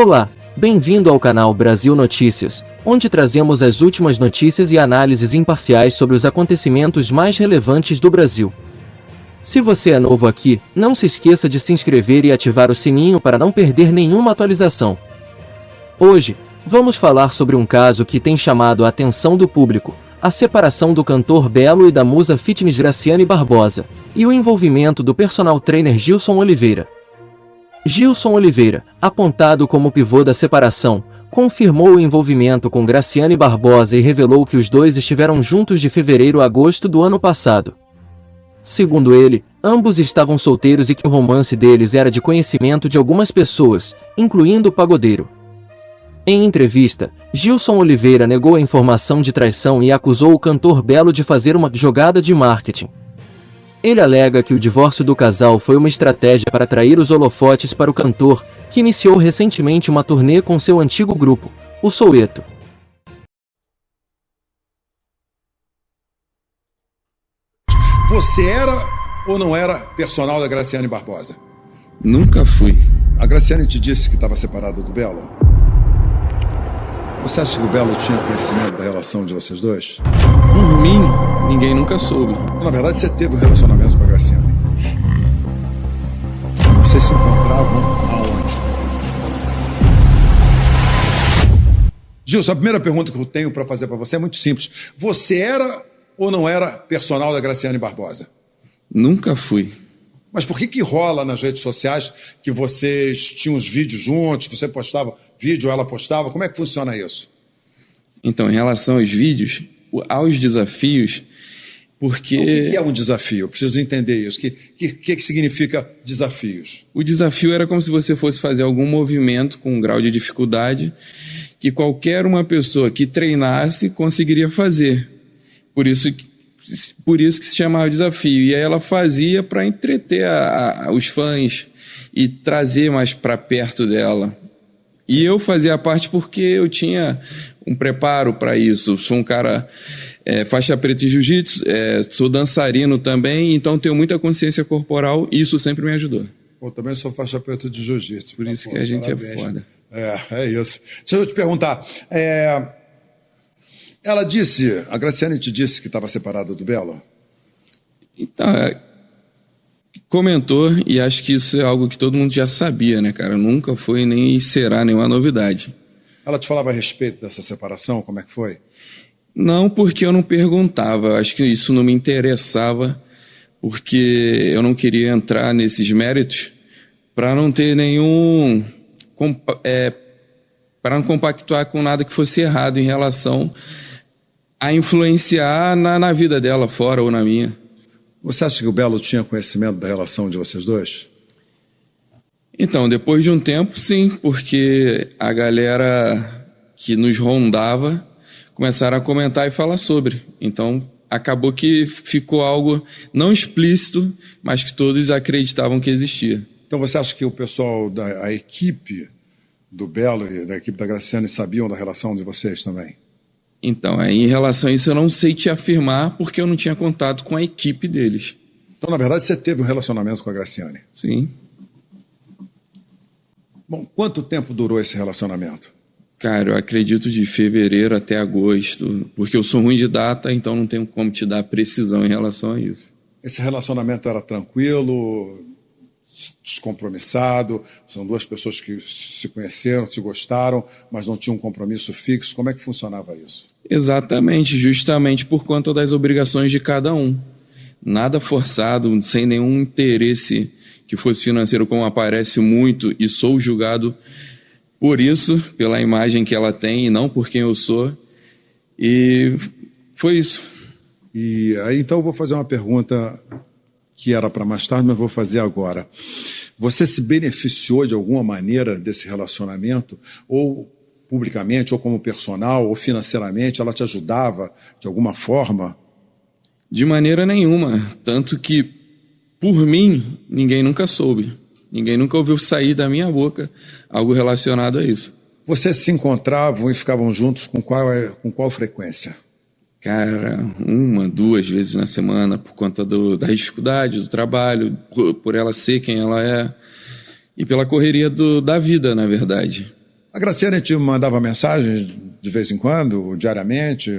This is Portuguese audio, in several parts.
Olá, bem-vindo ao canal Brasil Notícias, onde trazemos as últimas notícias e análises imparciais sobre os acontecimentos mais relevantes do Brasil. Se você é novo aqui, não se esqueça de se inscrever e ativar o sininho para não perder nenhuma atualização. Hoje, vamos falar sobre um caso que tem chamado a atenção do público, a separação do cantor Belo e da musa fitness Graciane Barbosa, e o envolvimento do personal trainer Gilson Oliveira. Gilson Oliveira, apontado como pivô da separação, confirmou o envolvimento com Graciane Barbosa e revelou que os dois estiveram juntos de fevereiro a agosto do ano passado. Segundo ele, ambos estavam solteiros e que o romance deles era de conhecimento de algumas pessoas, incluindo o pagodeiro. Em entrevista, Gilson Oliveira negou a informação de traição e acusou o cantor Belo de fazer uma jogada de marketing. Ele alega que o divórcio do casal foi uma estratégia para atrair os holofotes para o cantor, que iniciou recentemente uma turnê com seu antigo grupo, o Soweto. Você era ou não era personal da Graciane Barbosa? Nunca fui. A Graciane te disse que estava separada do Belo? Você acha que o Belo tinha conhecimento da relação de vocês dois? Por mim, ninguém nunca soube. Na verdade, você teve um relacionamento com a Graciane. Vocês se encontravam aonde? Gilson, a primeira pergunta que eu tenho para fazer para você é muito simples. Você era ou não era personal da Graciane Barbosa? Nunca fui. Mas por que rola nas redes sociais que vocês tinham os vídeos juntos, você postava vídeo, ela postava? Como é que funciona isso? Então, em relação aos vídeos, aos desafios, porque... O que é um desafio? Eu preciso entender isso. O que significa desafios? O desafio era como se você fosse fazer algum movimento com um grau de dificuldade que qualquer uma pessoa que treinasse conseguiria fazer. Por isso que se chamava desafio. E aí ela fazia para entreter os fãs e trazer mais para perto dela. E eu fazia a parte porque eu tinha um preparo para isso. Sou um cara faixa preta em jiu-jitsu, sou dançarino também, então tenho muita consciência corporal e isso sempre me ajudou. Eu também sou faixa preta de jiu-jitsu. Por isso que a gente parabéns. É foda. É isso. Deixa eu te perguntar. A Graciane te disse que estava separada do Belo? Então, comentou, e acho que isso é algo que todo mundo já sabia, né, cara? Nunca foi nem será nenhuma novidade. Ela te falava a respeito dessa separação? Como é que foi? Não, porque eu não perguntava. Acho que isso não me interessava, porque eu não queria entrar nesses méritos para não ter nenhum... para não compactuar com nada que fosse errado em relação a influenciar na vida dela, fora ou na minha. Você acha que o Belo tinha conhecimento da relação de vocês dois? Então, depois de um tempo, sim, porque a galera que nos rondava começaram a comentar e falar sobre. Então, acabou que ficou algo não explícito, mas que todos acreditavam que existia. Então, você acha que o pessoal da equipe do Belo e da equipe da Graciane sabiam da relação de vocês também? Então, em relação a isso, eu não sei te afirmar porque eu não tinha contato com a equipe deles. Então, na verdade, você teve um relacionamento com a Graciane? Sim. Bom, quanto tempo durou esse relacionamento? Cara, eu acredito de fevereiro até agosto, porque eu sou ruim de data, então não tenho como te dar precisão em relação a isso. Esse relacionamento era tranquilo, descompromissado? São duas pessoas que se conheceram, se gostaram, mas não tinham um compromisso fixo. Como é que funcionava isso? Exatamente, justamente por conta das obrigações de cada um. Nada forçado, sem nenhum interesse que fosse financeiro, como aparece muito, e sou julgado por isso, pela imagem que ela tem e não por quem eu sou. E foi isso. E aí, então, eu vou fazer uma pergunta que era para mais tarde, mas vou fazer agora. Você se beneficiou de alguma maneira desse relacionamento, ou publicamente, ou como personal, ou financeiramente? Ela te ajudava de alguma forma? De maneira nenhuma, tanto que, por mim, ninguém nunca soube. Ninguém nunca ouviu sair da minha boca algo relacionado a isso. Vocês se encontravam e ficavam juntos com qual frequência? Cara, 1, 2 vezes na semana, por conta das dificuldades do trabalho, por ela ser quem ela é, e pela correria da vida, na verdade. A Graciane te mandava mensagens de vez em quando, diariamente?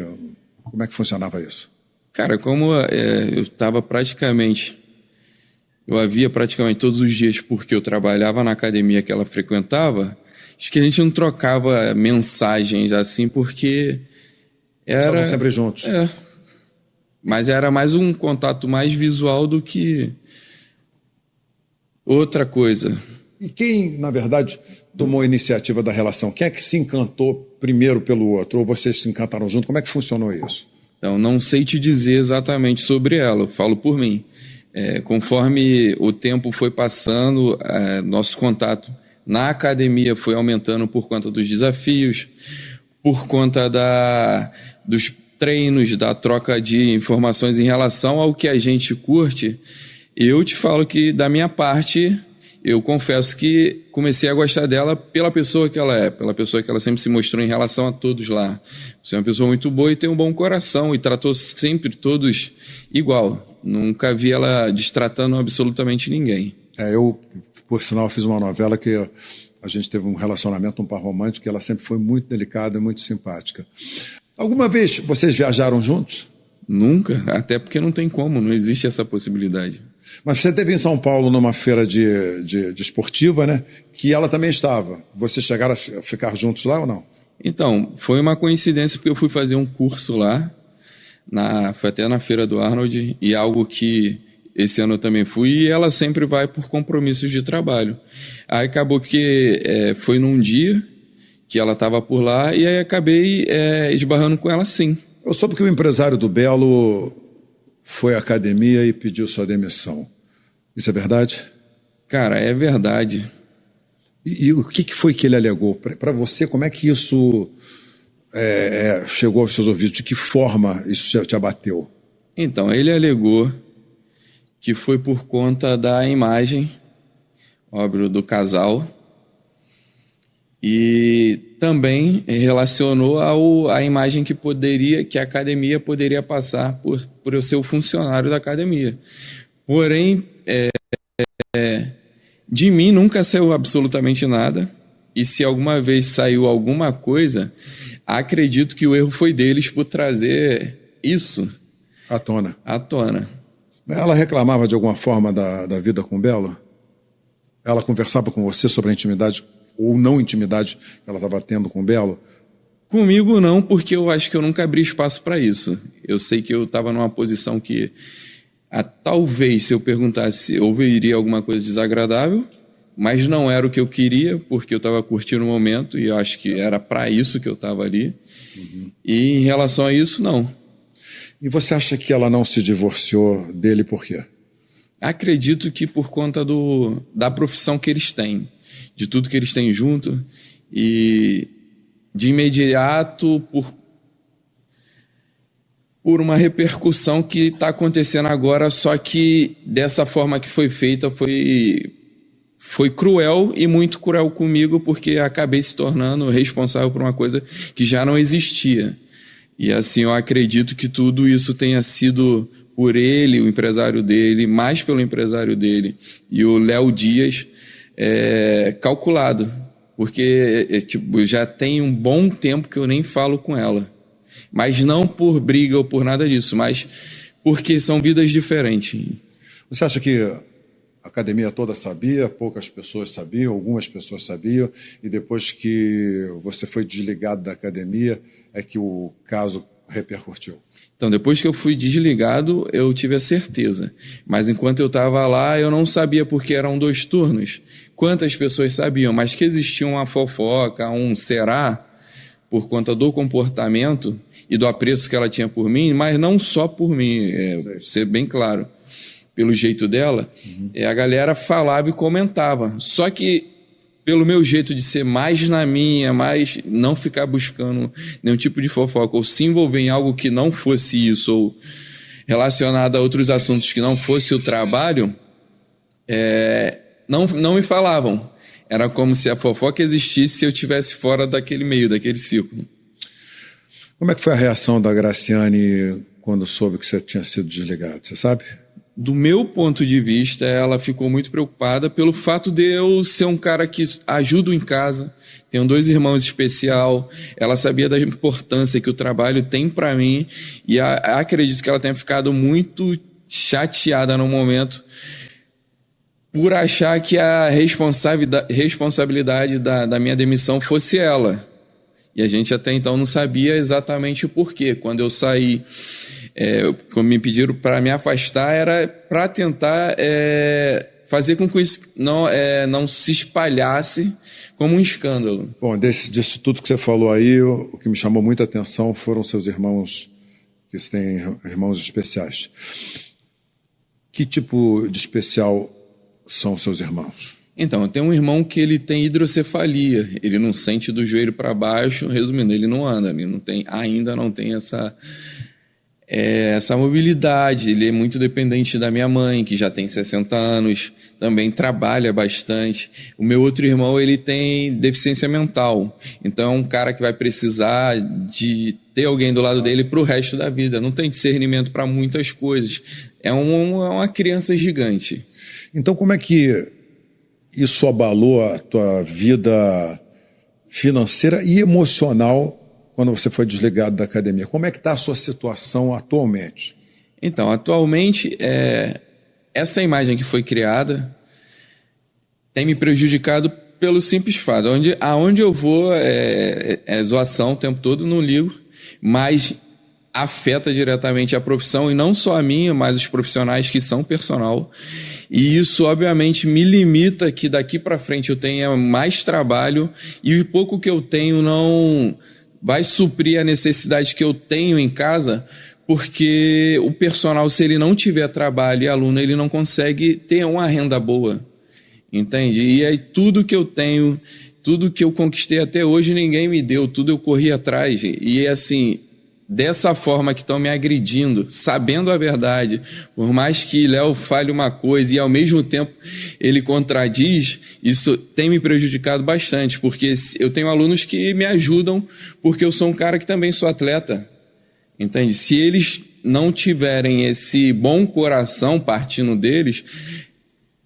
Como é que funcionava isso? Cara, como eu havia praticamente todos os dias, porque eu trabalhava na academia que ela frequentava, acho que a gente não trocava mensagens assim, porque Estavam sempre juntos. Mas era mais um contato mais visual do que outra coisa. E quem, na verdade, tomou a iniciativa da relação? Quem é que se encantou primeiro pelo outro? Ou vocês se encantaram junto? Como é que funcionou isso? Então, não sei te dizer exatamente sobre ela, eu falo por mim. Conforme o tempo foi passando, nosso contato na academia foi aumentando por conta dos desafios, por conta dos treinos, da troca de informações em relação ao que a gente curte. Eu te falo que, da minha parte, eu confesso que comecei a gostar dela pela pessoa que ela é, pela pessoa que ela sempre se mostrou em relação a todos lá. Você é uma pessoa muito boa e tem um bom coração e tratou sempre todos igual. Nunca vi ela destratando absolutamente ninguém. Eu, por sinal, fiz uma novela que a gente teve um relacionamento, um par romântico, e ela sempre foi muito delicada e muito simpática. Alguma vez vocês viajaram juntos? Nunca, até porque não tem como, não existe essa possibilidade. Mas você esteve em São Paulo numa feira de esportiva, né? Que ela também estava. Vocês chegaram a ficar juntos lá ou não? Então, foi uma coincidência porque eu fui fazer um curso lá, foi até na Feira do Arnold, e algo que esse ano eu também fui, e ela sempre vai por compromissos de trabalho. Aí acabou que foi num dia que ela estava por lá, e aí acabei esbarrando com ela sim. Eu soube que o empresário do Belo foi à academia e pediu sua demissão. Isso é verdade? Cara, é verdade. E o que foi que ele alegou? Para você, como é que isso chegou aos seus ouvidos? De que forma isso te abateu? Então, ele alegou que foi por conta da imagem, óbvio, do casal, e também relacionou à imagem que a academia poderia passar por eu ser o funcionário da academia. Porém, de mim nunca saiu absolutamente nada, e se alguma vez saiu alguma coisa, acredito que o erro foi deles por trazer isso à tona. Ela reclamava de alguma forma da vida com o Belo? Ela conversava com você sobre a intimidade ou não intimidade que ela estava tendo com o Belo? Comigo não, porque eu acho que eu nunca abri espaço para isso. Eu sei que eu estava numa posição que, talvez, se eu perguntasse, ouviria alguma coisa desagradável, mas não era o que eu queria, porque eu estava curtindo o momento e eu acho que era para isso que eu estava ali. Uhum. E em relação a isso, não. E você acha que ela não se divorciou dele por quê? Acredito que por conta da profissão que eles têm, de tudo que eles têm junto, e de imediato por uma repercussão que está acontecendo agora, só que dessa forma que foi feita foi cruel e muito cruel comigo, porque acabei se tornando responsável por uma coisa que já não existia. E assim, eu acredito que tudo isso tenha sido por ele, o empresário dele, mais pelo empresário dele e o Léo Dias, calculado, porque já tem um bom tempo que eu nem falo com ela, mas não por briga ou por nada disso, mas porque são vidas diferentes. Você acha que a academia toda sabia, poucas pessoas sabiam, algumas pessoas sabiam, e depois que você foi desligado da academia é que o caso repercutiu? Então, depois que eu fui desligado, eu tive a certeza. Mas enquanto eu estava lá, eu não sabia, porque eram 2 turnos. Quantas pessoas sabiam, mas que existia uma fofoca, um será, por conta do comportamento e do apreço que ela tinha por mim, mas não só por mim, ser bem claro, pelo jeito dela, a galera falava e comentava. Só que, pelo meu jeito de ser mais na minha, mais não ficar buscando nenhum tipo de fofoca, ou se envolver em algo que não fosse isso, ou relacionado a outros assuntos que não fosse o trabalho, não me falavam. Era como se a fofoca existisse se eu estivesse fora daquele meio, daquele círculo. Como é que foi a reação da Graciane quando soube que você tinha sido desligado, você sabe? Do meu ponto de vista, ela ficou muito preocupada pelo fato de eu ser um cara que ajudo em casa, Tenho 2 irmãos especial. Ela sabia da importância que o trabalho tem para mim e acredito que ela tenha ficado muito chateada no momento por achar que a responsabilidade da minha demissão fosse ela. E a gente até então não sabia exatamente o porquê. Quando eu saí, quando me pediram para me afastar, era para tentar fazer com que isso não se espalhasse como um escândalo. Bom, disso tudo que você falou aí, o que me chamou muita atenção foram seus irmãos, que você tem irmãos especiais. Que tipo de especial são seus irmãos? Então, eu tenho um irmão que ele tem hidrocefalia, ele não sente do joelho para baixo, resumindo, ele não anda, ele ainda não tem essa mobilidade, ele é muito dependente da minha mãe, que já tem 60 anos, também trabalha bastante. O meu outro irmão, ele tem deficiência mental, então é um cara que vai precisar de ter alguém do lado dele para o resto da vida, não tem discernimento para muitas coisas, é uma criança gigante. Então, como é que isso abalou a tua vida financeira e emocional quando você foi desligado da academia? Como é que está a sua situação atualmente? Então, atualmente, essa imagem que foi criada tem me prejudicado pelo simples fato. Aonde eu vou é zoação o tempo todo, não ligo, mas afeta diretamente a profissão, e não só a minha, mas os profissionais que são personal. E isso, obviamente, me limita que daqui para frente eu tenha mais trabalho e o pouco que eu tenho não vai suprir a necessidade que eu tenho em casa, porque o personal, se ele não tiver trabalho e aluno, ele não consegue ter uma renda boa, entende? E aí tudo que eu tenho, tudo que eu conquistei até hoje, ninguém me deu, tudo eu corri atrás. E assim, dessa forma que estão me agredindo, sabendo a verdade, por mais que Léo fale uma coisa e ao mesmo tempo ele contradiz, isso tem me prejudicado bastante, porque eu tenho alunos que me ajudam, porque eu sou um cara que também sou atleta, entende? Se eles não tiverem esse bom coração partindo deles,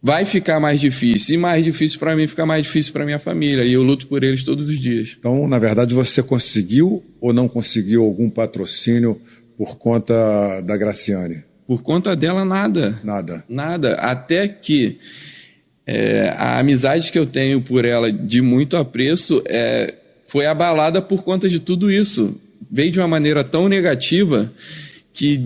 vai ficar mais difícil, e mais difícil para mim, fica mais difícil para minha família, e eu luto por eles todos os dias. Então, na verdade, você conseguiu ou não conseguiu algum patrocínio por conta da Graciane? Por conta dela, nada. Nada? Nada, até que a amizade que eu tenho por ela, de muito apreço, foi abalada por conta de tudo isso. Veio de uma maneira tão negativa que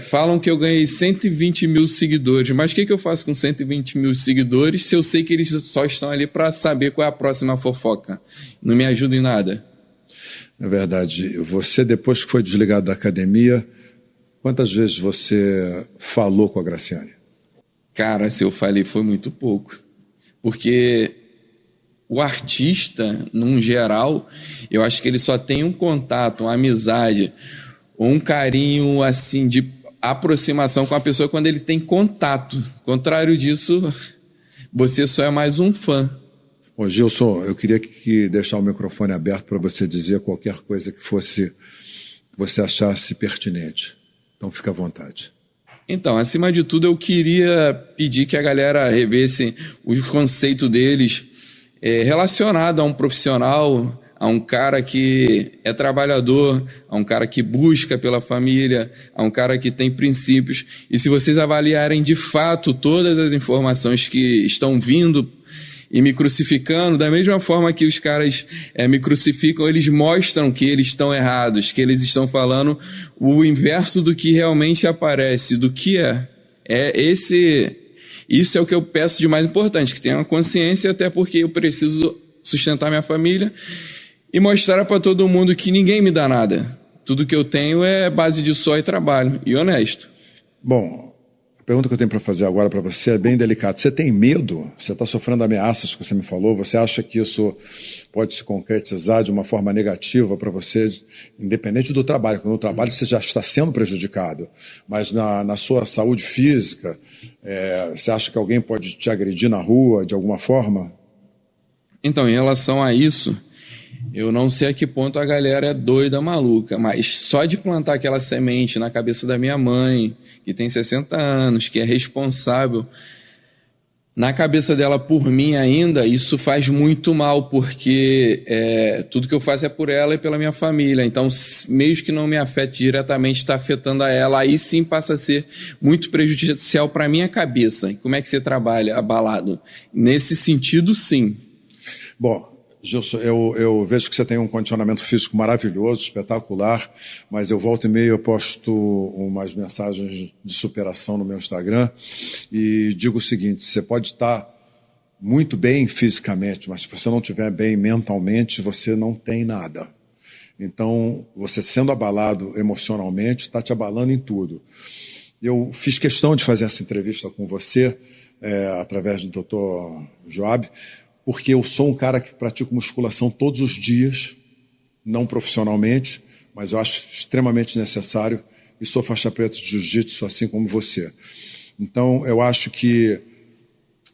falam que eu ganhei 120 mil seguidores. Mas o que eu faço com 120 mil seguidores se eu sei que eles só estão ali para saber qual é a próxima fofoca? Não me ajuda em nada. É verdade. Você, depois que foi desligado da academia, quantas vezes você falou com a Graciane? Cara, se eu falei, foi muito pouco. Porque o artista, num geral, eu acho que ele só tem um contato, uma amizade, um carinho assim de aproximação com a pessoa quando ele tem contato. Contrário disso, você só é mais um fã. Ô Gilson, eu queria deixar o microfone aberto para você dizer qualquer coisa que você achasse pertinente. Então fica à vontade. Então, acima de tudo, eu queria pedir que a galera revesse o conceito deles relacionado a um profissional, a um cara que é trabalhador, a um cara que busca pela família, a um cara que tem princípios. E se vocês avaliarem de fato todas as informações que estão vindo e me crucificando, da mesma forma que os caras me crucificam, eles mostram que eles estão errados, que eles estão falando o inverso do que realmente aparece, do que é. Isso é o que eu peço de mais importante, que tenham consciência, até porque eu preciso sustentar minha família e mostrar para todo mundo que ninguém me dá nada. Tudo que eu tenho é base de suor e trabalho, e honesto. Bom, a pergunta que eu tenho para fazer agora para você é bem delicada. Você tem medo? Você está sofrendo ameaças que você me falou? Você acha que isso pode se concretizar de uma forma negativa para você, independente do trabalho? Porque no trabalho você já está sendo prejudicado, mas na sua saúde física, você acha que alguém pode te agredir na rua de alguma forma? Então, em relação a isso, eu não sei a que ponto a galera é doida, maluca, mas só de plantar aquela semente na cabeça da minha mãe, que tem 60 anos, que é responsável, Na cabeça dela, por mim ainda, isso faz muito mal, porque tudo que eu faço é por ela e pela minha família. Então, mesmo que não me afete diretamente, está afetando a ela, aí sim passa a ser muito prejudicial para a minha cabeça. Como é que você trabalha abalado? Nesse sentido, sim. Bom, Gilson, eu vejo que você tem um condicionamento físico maravilhoso, espetacular, mas eu volto e meio, eu posto umas mensagens de superação no meu Instagram e digo o seguinte: você pode estar muito bem fisicamente, mas se você não estiver bem mentalmente, você não tem nada. Então, você sendo abalado emocionalmente, está te abalando em tudo. Eu fiz questão de fazer essa entrevista com você, através do Dr. Joab, porque eu sou um cara que pratico musculação todos os dias, não profissionalmente, mas eu acho extremamente necessário, e sou faixa preta de jiu-jitsu, assim como você. Então, eu acho que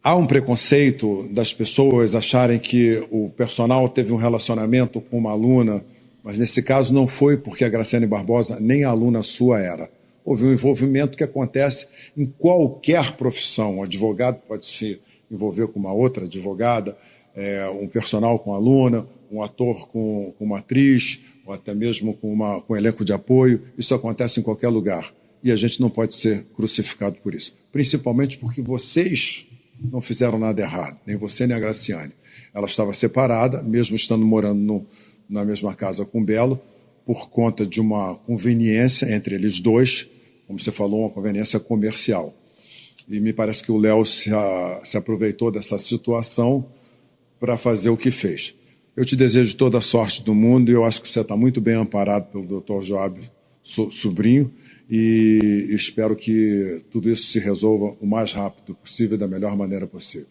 há um preconceito das pessoas acharem que o personal teve um relacionamento com uma aluna, mas nesse caso não foi porque a Graciane Barbosa nem a aluna sua era. Houve um envolvimento que acontece em qualquer profissão. Um advogado pode se envolver com uma outra advogada, um personal com aluna, um ator com uma atriz, ou até mesmo com um elenco de apoio. Isso acontece em qualquer lugar. E a gente não pode ser crucificado por isso. Principalmente porque vocês não fizeram nada errado, nem você nem a Graciane. Ela estava separada, mesmo estando morando na mesma casa com o Belo, por conta de uma conveniência entre eles dois, como você falou, uma conveniência comercial. E me parece que o Léo se aproveitou dessa situação para fazer o que fez. Eu te desejo toda a sorte do mundo e eu acho que você está muito bem amparado pelo Dr. Joab, sobrinho, e espero que tudo isso se resolva o mais rápido possível e da melhor maneira possível.